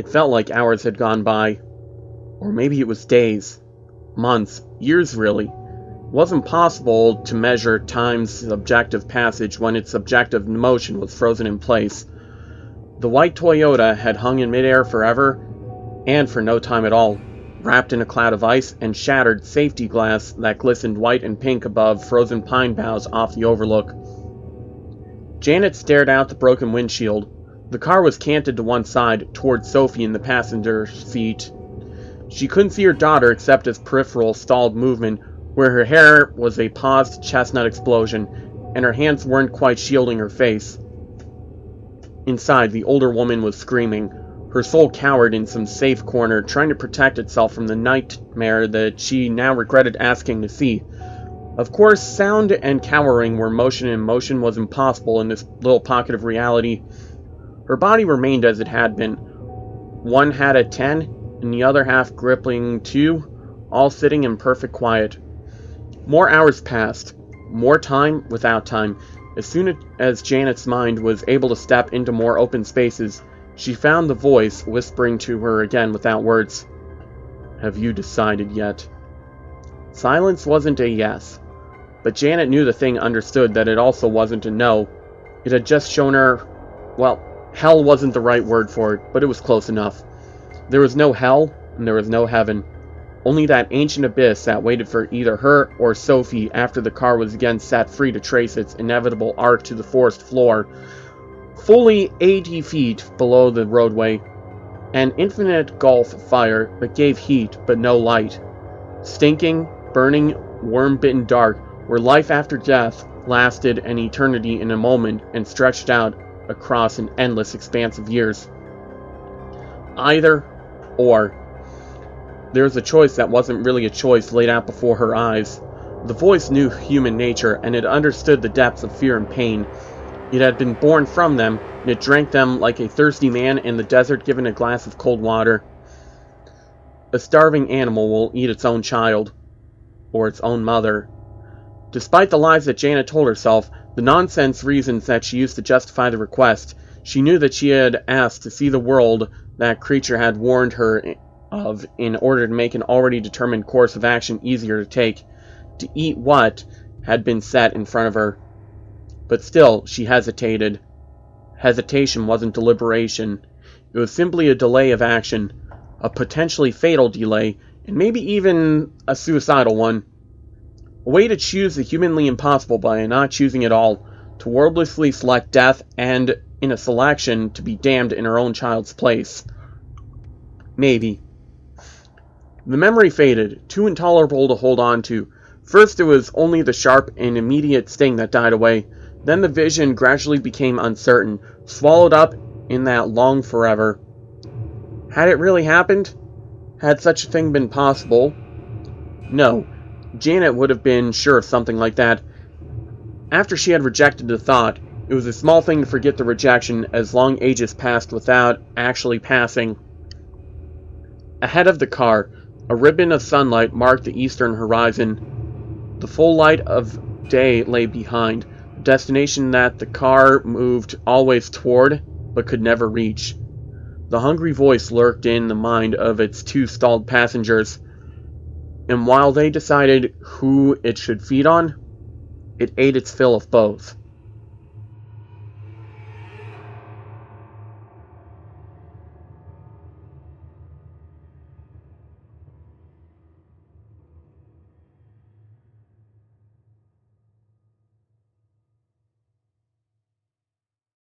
It felt like hours had gone by. Or maybe it was days. Months. Years, really. It wasn't possible to measure time's subjective passage when its subjective motion was frozen in place. The white Toyota had hung in midair forever, and for no time at all, wrapped in a cloud of ice and shattered safety glass that glistened white and pink above frozen pine boughs off the overlook. Janet stared out the broken windshield. The car was canted to one side, toward Sophie in the passenger seat. She couldn't see her daughter except as peripheral stalled movement, where her hair was a paused chestnut explosion, and her hands weren't quite shielding her face. Inside, the older woman was screaming, her soul cowered in some safe corner, trying to protect itself from the nightmare that she now regretted asking to see. Of course, sound and cowering were motion, and motion was impossible in this little pocket of reality. Her body remained as it had been. One had a 10, and the other half gripping 2, all sitting in perfect quiet. More hours passed. More time without time. As soon as Janet's mind was able to step into more open spaces, she found the voice whispering to her again without words. "Have you decided yet?" Silence wasn't a yes, but Janet knew the thing understood that it also wasn't a no. It had just shown her, well, hell wasn't the right word for it, but it was close enough. There was no hell, and there was no heaven. Only that ancient abyss that waited for either her or Sophie after the car was again set free to trace its inevitable arc to the forest floor. Fully 80 feet below the roadway, an infinite gulf of fire that gave heat but no light. Stinking, burning, worm-bitten dark, where life after death lasted an eternity in a moment and stretched out across an endless expanse of years. Either or. There was a choice that wasn't really a choice laid out before her eyes. The voice knew human nature, and it understood the depths of fear and pain. It had been born from them, and it drank them like a thirsty man in the desert given a glass of cold water. A starving animal will eat its own child, or its own mother. Despite the lies that Janet told herself, the nonsense reasons that she used to justify the request, she knew that she had asked to see the world that creature had warned her of in order to make an already determined course of action easier to take, to eat what had been set in front of her. But still, she hesitated. Hesitation wasn't deliberation. It was simply a delay of action, a potentially fatal delay, and maybe even a suicidal one. A way to choose the humanly impossible by not choosing at all, to wordlessly select death, and, in a selection, to be damned in her own child's place. Maybe. The memory faded, too intolerable to hold on to. First it was only the sharp and immediate sting that died away. Then the vision gradually became uncertain, swallowed up in that long forever. Had it really happened? Had such a thing been possible? No. Janet would have been sure of something like that. After she had rejected the thought, it was a small thing to forget the rejection as long ages passed without actually passing. Ahead of the car, a ribbon of sunlight marked the eastern horizon. The full light of day lay behind, a destination that the car moved always toward, but could never reach. The hungry voice lurked in the mind of its two stalled passengers, and while they decided who it should feed on, it ate its fill of both.